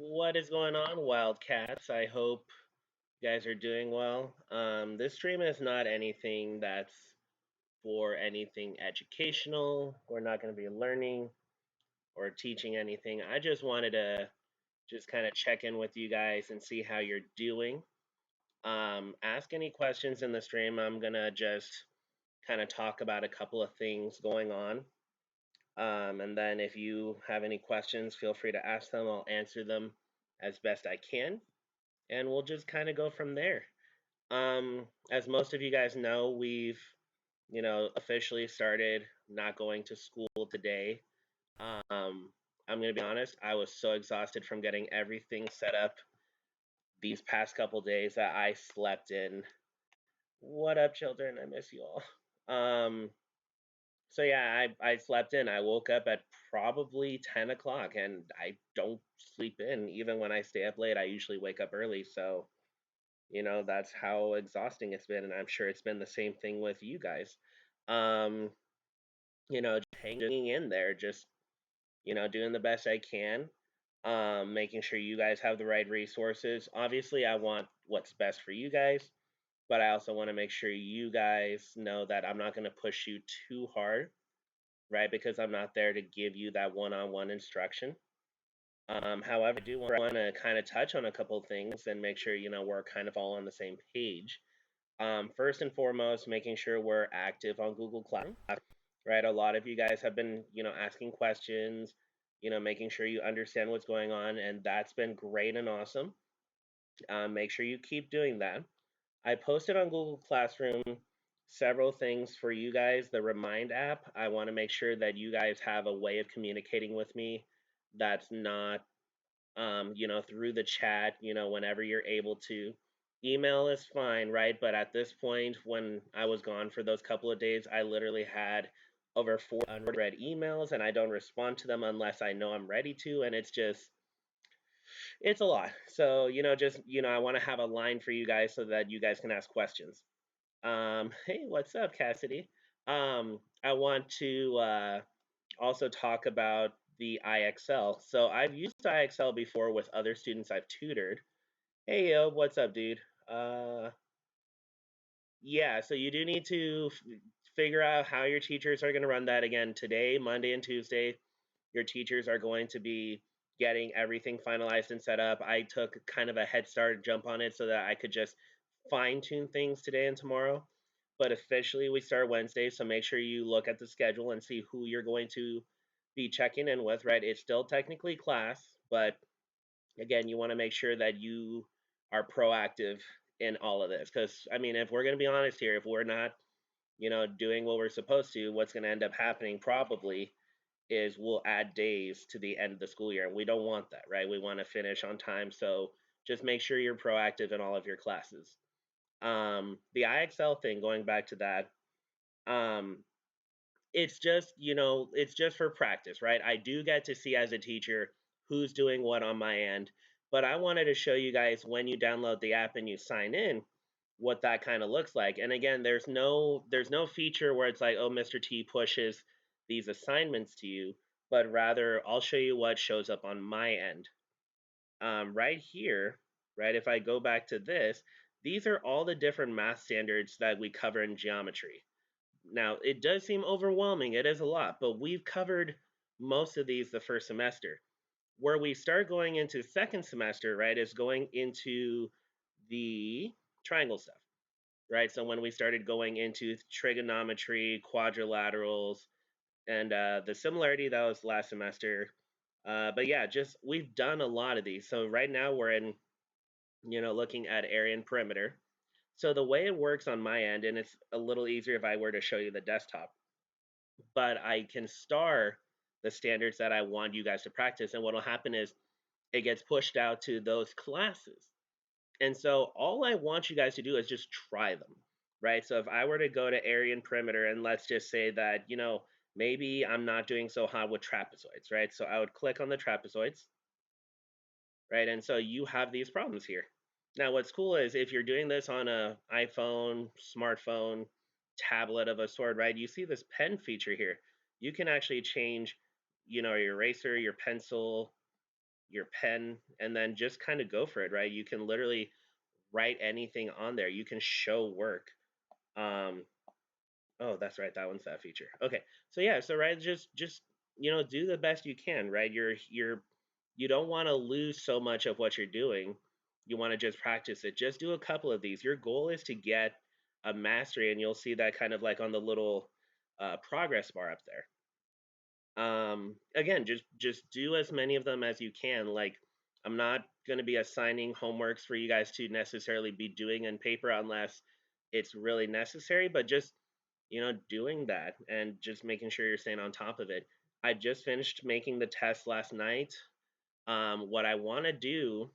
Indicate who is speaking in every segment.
Speaker 1: What is going on, Wildcats? I hope you guys are doing well. This stream is not anything that's for anything educational. We're not going to be learning or teaching anything. I just wanted to just kind of check in with you guys and see how you're doing. Ask any questions in the stream. I'm going to just kind of talk about a couple of things going on. And then if you have any questions, feel free to ask them. I'll answer them as best I can. And we'll just kind of go from there. As most of you guys know, we've officially started not going to school today. I'm gonna be honest, I was so exhausted from getting everything set up these past couple days that I slept in. What up, children? I miss you all. So yeah, I slept in. I woke up at probably 10 o'clock, and I don't sleep in. Even when I stay up late, I usually wake up early. So that's how exhausting it's been, and I'm sure it's been the same thing with you guys. um just hanging in there, just doing the best I can, making sure you guys have the right resources. Obviously, I want what's best for you guys, but I also want to make sure you guys know that I'm not going to push you too hard, right? Because I'm not there to give you that one-on-one instruction. However, I do want to kind of touch on a couple things and make sure we're kind of all on the same page. First and foremost, making sure we're active on Google Classroom, right? A lot of you guys have been, asking questions, making sure you understand what's going on, and that's been great and awesome. Make sure you keep doing that. I posted on Google Classroom several things for you guys. The Remind app, I want to make sure that you guys have a way of communicating with me that's not through the chat, whenever you're able to. Email is fine, right? But at this point, when I was gone for those couple of days, I literally had over 400 unread emails, and I don't respond to them unless I know I'm ready to. And it's a lot. So, I want to have a line for you guys so that you guys can ask questions. Hey, what's up, Cassidy? I want to also talk about the IXL. So I've used IXL before with other students I've tutored. Hey, yo, what's up, dude? Uh, yeah, so you do need to figure out how your teachers are going to run that again today, Monday, and Tuesday. Your teachers are going to be getting everything finalized and set up. I took kind of a head start jump on it so that I could just fine tune things today and tomorrow. But officially, we start Wednesday, so make sure you look at the schedule and see who you're going to be checking in with, right? It's still technically class, but again, you want to make sure that you are proactive in all of this. Because, I mean, if we're going to be honest here, if we're not, doing what we're supposed to, what's going to end up happening probably is we'll add days to the end of the school year. And we don't want that, right? We want to finish on time. So just make sure you're proactive in all of your classes. The IXL thing, going back to that, um, it's just for practice, right? I do get to see as a teacher who's doing what on my end, but I wanted to show you guys when you download the app and you sign in what that kind of looks like. And again, there's no feature where it's like, oh, Mr. T pushes these assignments to you, but rather I'll show you what shows up on my end. Right here, right, if I go back to this, these are all the different math standards that we cover in geometry. Now, it does seem overwhelming. It is a lot, but we've covered most of these the first semester. Where we start going into second semester, right, is going into the triangle stuff, right? So when we started going into trigonometry, quadrilaterals, and the similarity, that was last semester. But yeah, just we've done a lot of these. So right now we're in, looking at area and perimeter. So the way it works on my end, and it's a little easier if I were to show you the desktop, but I can star the standards that I want you guys to practice. And what will happen is it gets pushed out to those classes. And so all I want you guys to do is just try them, right? So if I were to go to area and perimeter, and let's just say that, maybe I'm not doing so hot with trapezoids, right? So I would click on the trapezoids, right? And so you have these problems here. Now, what's cool is if you're doing this on a iPhone, smartphone, tablet of a sort, right? You see this pen feature here. You can actually change, your eraser, your pencil, your pen, and then just kind of go for it, right? You can literally write anything on there. You can show work. Um, oh, that's right. That one's that feature. Okay. So yeah, so right, just do the best you can, right? You don't want to lose so much of what you're doing. You want to just practice it. Just do a couple of these. Your goal is to get a mastery, and you'll see that kind of like on the little progress bar up there. Again, just do as many of them as you can. Like, I'm not going to be assigning homeworks for you guys to necessarily be doing in paper unless it's really necessary, but just doing that and just making sure you're staying on top of it. I just finished making the test last night. What I want to do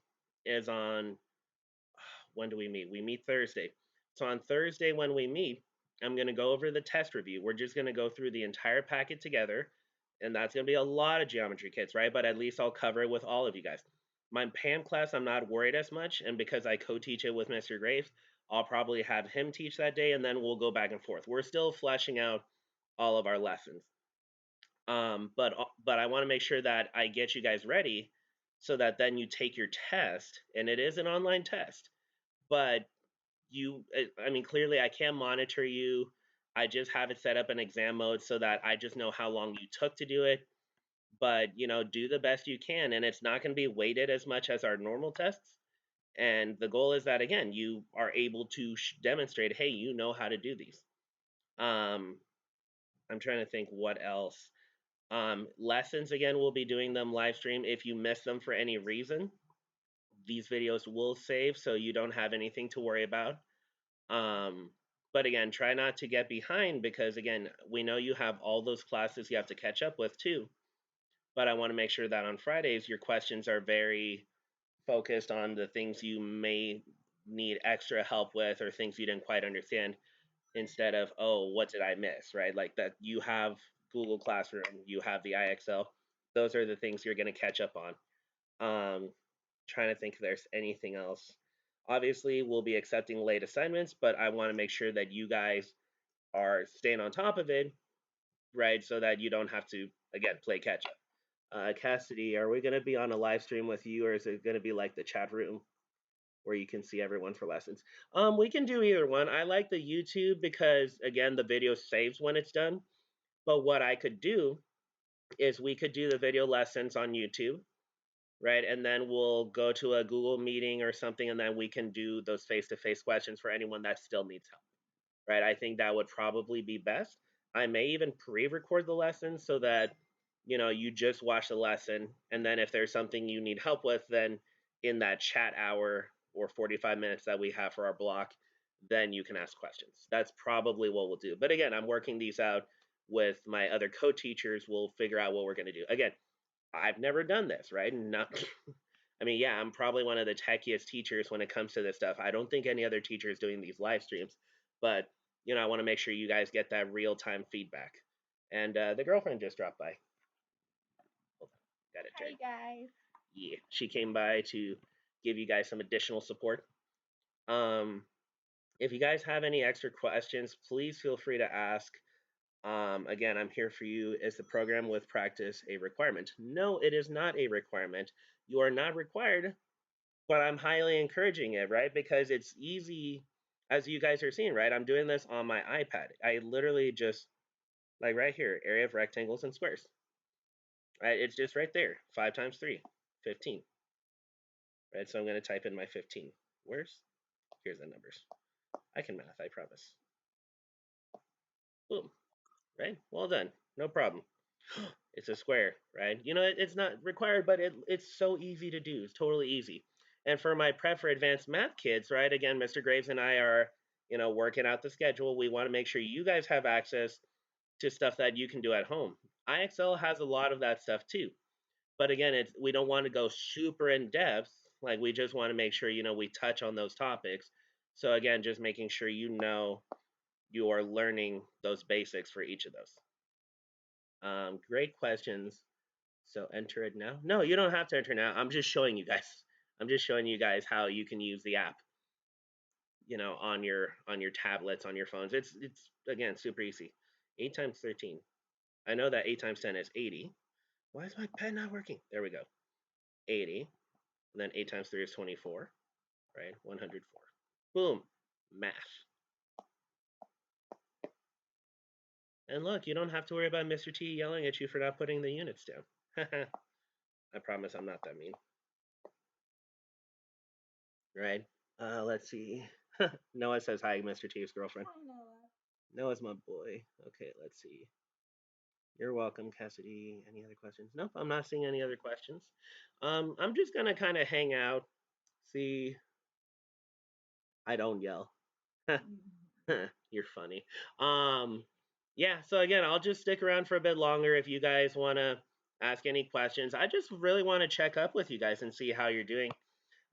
Speaker 1: is on when do we meet? We meet Thursday. So on Thursday when we meet, I'm going to go over the test review. We're just going to go through the entire packet together, and that's going to be a lot of geometry kits, right? But at least I'll cover it with all of you guys. My PAM class, I'm not worried as much, and because I co-teach it with Mr. Graves, I'll probably have him teach that day, and then we'll go back and forth. We're still fleshing out all of our lessons. But I want to make sure that I get you guys ready so that then you take your test, and it is an online test. But I mean, clearly I can monitor you. I just have it set up in exam mode so that I just know how long you took to do it. But do the best you can, and it's not going to be weighted as much as our normal tests. And the goal is that again, you are able to demonstrate, hey, you know how to do these. Um, I'm trying to think what else. Lessons again, we'll be doing them live stream. If you miss them for any reason, these videos will save, so you don't have anything to worry about. Um, but again, try not to get behind because again, we know you have all those classes you have to catch up with too. But I want to make sure that on Fridays your questions are very focused on the things you may need extra help with or things you didn't quite understand instead of, oh, what did I miss, right? Like that you have Google Classroom, you have the IXL. Those are the things you're going to catch up on. Trying to think if there's anything else. Obviously, we'll be accepting late assignments, but I want to make sure that you guys are staying on top of it, right? So that you don't have to, again, play catch up. Cassidy, are we going to be on a live stream with you, or is it going to be like the chat room where you can see everyone for lessons? We can do either one. I like the YouTube because, again, the video saves when it's done. But what I could do is we could do the video lessons on YouTube, right? And then we'll go to a Google meeting or something, and then we can do those face-to-face questions for anyone that still needs help, right? I think that would probably be best. I may even pre-record the lesson so that you just watch the lesson, and then if there's something you need help with, then in that chat hour or 45 minutes that we have for our block, then you can ask questions. That's probably what we'll do. But again, I'm working these out with my other co-teachers. We'll figure out what we're going to do. Again, I've never done this, right? Not, I mean, yeah, I'm probably one of the techiest teachers when it comes to this stuff. I don't think any other teacher is doing these live streams, but I want to make sure you guys get that real time feedback. And the girlfriend just dropped by. Hold on, got it,
Speaker 2: Hi
Speaker 1: Jerry.
Speaker 2: guys.
Speaker 1: Yeah, she came by to give you guys some additional support. Um, if you guys have any extra questions, please feel free to ask. Again, I'm here for you. Is the program with practice a requirement? No, it is not a requirement. You are not required, but I'm highly encouraging it, right? Because it's easy, as you guys are seeing, right? I'm doing this on my iPad. I literally just, like right here, area of rectangles and squares, right? It's just right there, 5 times 3, 15, right? So I'm going to type in my 15. Here's the numbers. I can math, I promise. Boom, right? Well done, no problem. It's a square, right? It's not required, but it's so easy to do. It's totally easy. And for my prep for advanced math kids, right? Again, Mr. Graves and I are, working out the schedule. We want to make sure you guys have access to stuff that you can do at home. IXL has a lot of that stuff too. But again, we don't want to go super in depth. Like we just want to make sure, we touch on those topics. So again, just making sure you are learning those basics for each of those. Great questions. So enter it now. No, you don't have to enter now. I'm just showing you guys. I'm just showing you guys how you can use the app. On your tablets, on your phones. It's again super easy. 8 times 13. I know that 8 times 10 is 80. Why is my pen not working? There we go. 80. And then 8 times 3 is 24, right? 104. Boom. Math. And look, you don't have to worry about Mr. T yelling at you for not putting the units down. I promise I'm not that mean. Right? Let's see. Noah says hi, Mr. T's girlfriend. Hi, Noah. Noah's my boy. Okay, let's see. You're welcome, Cassidy. Any other questions? Nope, I'm not seeing any other questions. I'm just gonna kind of hang out. See, I don't yell. You're funny. Um, yeah. So again, I'll just stick around for a bit longer if you guys want to ask any questions. I just really want to check up with you guys and see how you're doing.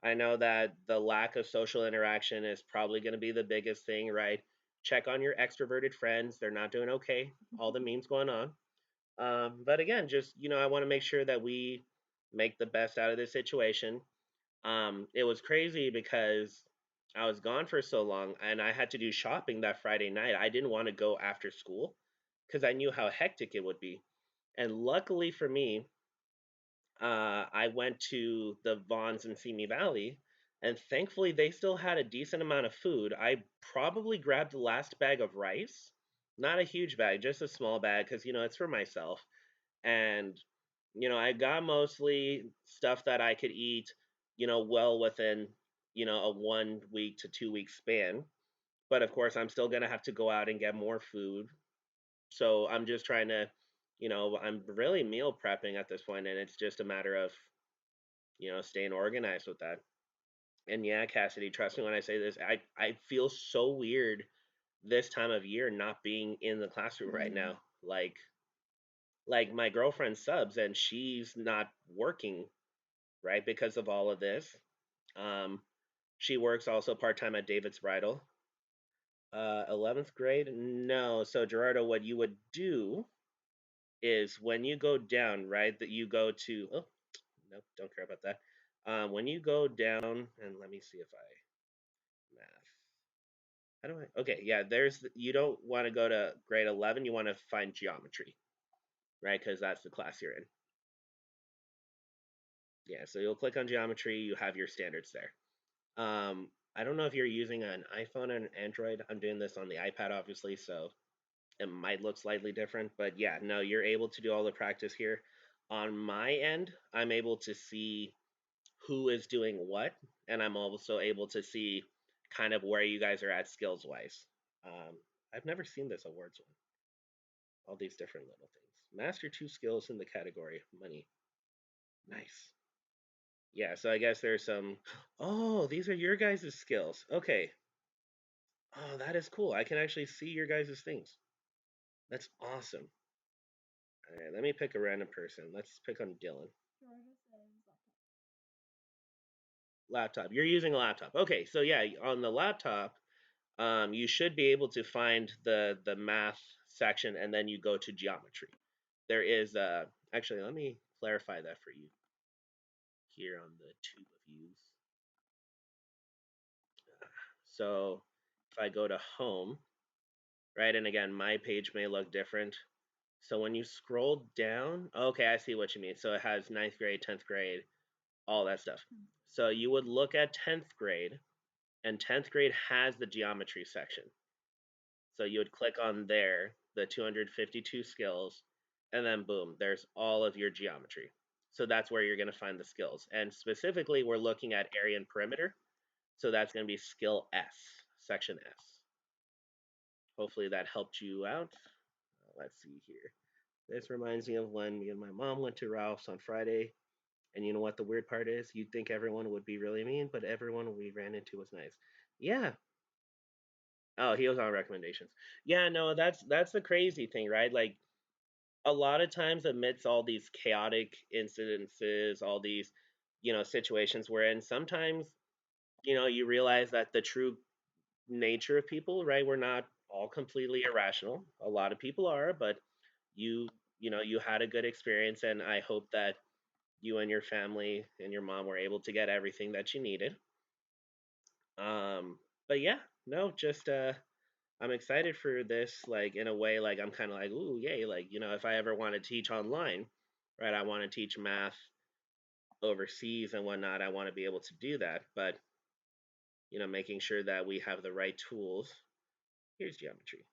Speaker 1: I know that the lack of social interaction is probably going to be the biggest thing, right? Check on your extroverted friends. They're not doing okay. All the memes going on. But again, just, I want to make sure that we make the best out of this situation. It was crazy because I was gone for so long and I had to do shopping that Friday night. I didn't want to go after school because I knew how hectic it would be. And luckily for me, I went to the Vons in Simi Valley, and thankfully they still had a decent amount of food. I probably grabbed the last bag of rice, not a huge bag, just a small bag, because it's for myself. And I got mostly stuff that I could eat, well within a 1 week to 2 week span. But of course, I'm still gonna have to go out and get more food. So I'm just trying to, I'm really meal prepping at this point, and it's just a matter of staying organized with that. And yeah, Cassidy, trust me when I say this, I feel so weird this time of year not being in the classroom right now. Like my girlfriend subs and she's not working, right, because of all of this. Um, she works also part time at David's Bridal. 11th grade? No. So Gerardo, what you would do is when you go down, right, that you go to. Oh, nope, don't care about that. When you go down, and let me see if I math. How do I? Okay, yeah. You don't want to go to grade 11. You want to find geometry, right? Because that's the class you're in. Yeah. So you'll click on geometry. You have your standards there. I don't know if you're using an iPhone or an Android. I'm doing this on the iPad, obviously, so it might look slightly different. But yeah, no, you're able to do all the practice here. On my end, I'm able to see who is doing what, and I'm also able to see kind of where you guys are at skills wise. Um, I've never seen this awards one. All these different little things. Master two skills in the category money. Nice. Yeah, so I guess there's some. Oh, these are your guys' skills. Okay. Oh, that is cool. I can actually see your guys' things. That's awesome. All right, let me pick a random person. Let's pick on Dylan. Laptop. You're using a laptop. Okay, so yeah, on the laptop, you should be able to find the math section, and then you go to geometry. There is actually, let me clarify that for you here on the tube of views. So if I go to home, right, and again, my page may look different. So when you scroll down, okay, I see what you mean. So it has ninth grade, 10th grade, all that stuff. So you would look at 10th grade, and 10th grade has the geometry section. So you would click on there, the 252 skills, and then boom, there's all of your geometry. So that's where you're going to find the skills. And specifically, we're looking at area and perimeter. So that's going to be skill S, section S. Hopefully that helped you out. Let's see here. This reminds me of when me and my mom went to Ralph's on Friday. And you know what the weird part is? You'd think everyone would be really mean, but everyone we ran into was nice. Yeah. Oh, he was on recommendations. Yeah, no, that's the crazy thing, right? Like a lot of times amidst all these chaotic incidences, all these, situations we're in, sometimes, you realize that the true nature of people, right? We're not all completely irrational. A lot of people are, but you, you had a good experience, and I hope that you and your family and your mom were able to get everything that you needed. Um, but yeah, no, just I'm excited for this. Like in a way, like I'm kind of like, ooh, yay! Like if I ever want to teach online, right? I want to teach math overseas and whatnot, I want to be able to do that. But making sure that we have the right tools. Here's geometry.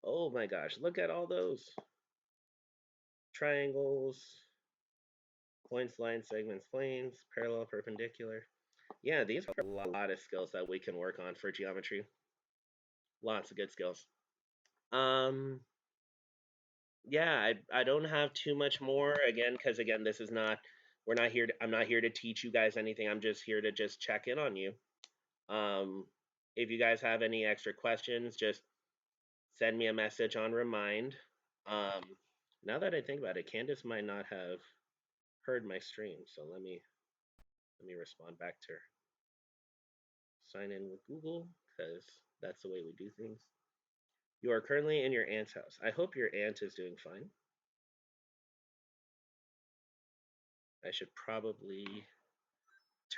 Speaker 1: Oh my gosh, look at all those triangles, points, lines, segments, planes, parallel, perpendicular. Yeah, these are a lot of skills that we can work on for geometry. Lots of good skills. Um, yeah, I don't have too much more again because again, this is not we're not here. I'm not here to teach you guys anything. I'm just here to just check in on you. Um, if you guys have any extra questions, just send me a message on Remind. Um, now that I think about it, Candace might not have heard my stream, so let me respond back to her. Sign in with Google because that's the way we do things. You are currently in your aunt's house. I hope your aunt is doing fine. I should probably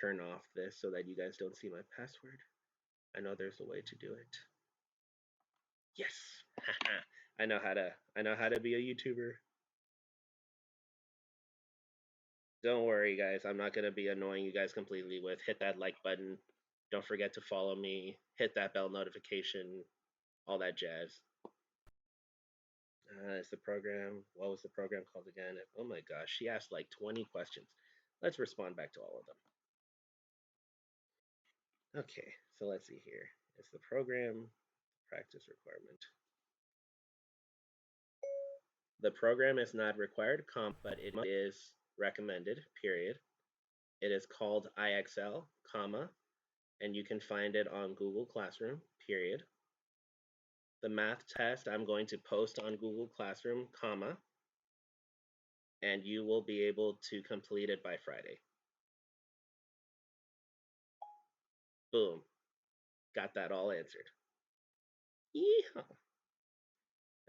Speaker 1: turn off this so that you guys don't see my password. I know there's a way to do it. Yes. I know how to be a YouTuber. Don't worry guys, I'm not going to be annoying you guys completely with hit that like button. Don't forget to follow me, hit that bell notification, all that jazz. It's the program. What was the program called again? Oh my gosh, she asked like 20 questions. Let's respond back to all of them. Okay, so let's see here. It's the program practice requirement. The program is not required comp, but it is recommended, period. It is called IXL, comma, and you can find it on Google Classroom, period. The math test I'm going to post on Google Classroom, comma, and you will be able to complete it by Friday. Boom. Got that all answered. Yeehaw.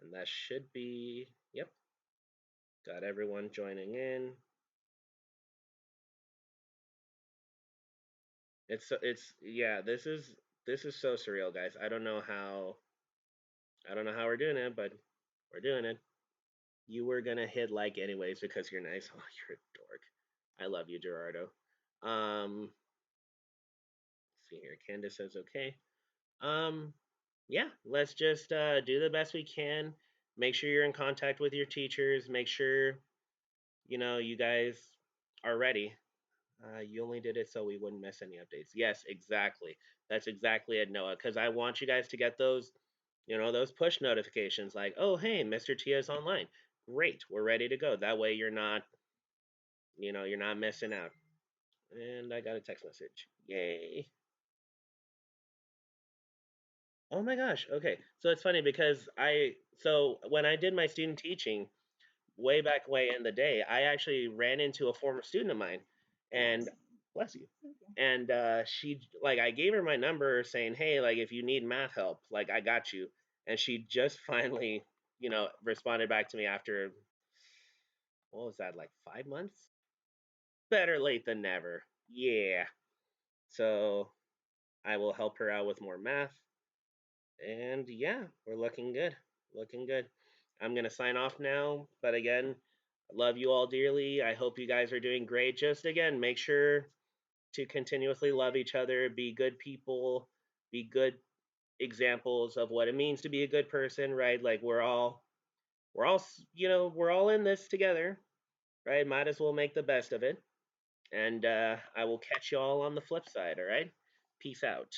Speaker 1: And that should be, yep. Got everyone joining in. It's yeah, this is so surreal, guys. I don't know how we're doing it, but we're doing it. You were gonna hit like anyways because you're nice. Oh, you're a dork. I love you, Gerardo. Let's see here. Candace says okay. Um, yeah, let's just do the best we can. Make sure you're in contact with your teachers. Make sure you guys are ready. You only did it so we wouldn't miss any updates. Yes, exactly. That's exactly it, Noah. Because I want you guys to get those push notifications like, oh, hey, Mr. Tia is online. Great, we're ready to go. That way you're not missing out. And I got a text message. Yay. Oh my gosh. Okay. So it's funny because when I did my student teaching way in the day, I actually ran into a former student of mine and bless you. And she like I gave her my number saying, "Hey, like if you need math help, like I got you." And she just finally, responded back to me after what was that, like 5 months? Better late than never. Yeah. So, I will help her out with more math. And yeah, we're looking good. Looking good. I'm going to sign off now. But again, I love you all dearly. I hope you guys are doing great. Just again, make sure to continuously love each other, be good people, be good examples of what it means to be a good person, right? Like we're all in this together, right? Might as well make the best of it. And I will catch you all on the flip side, all right? Peace out.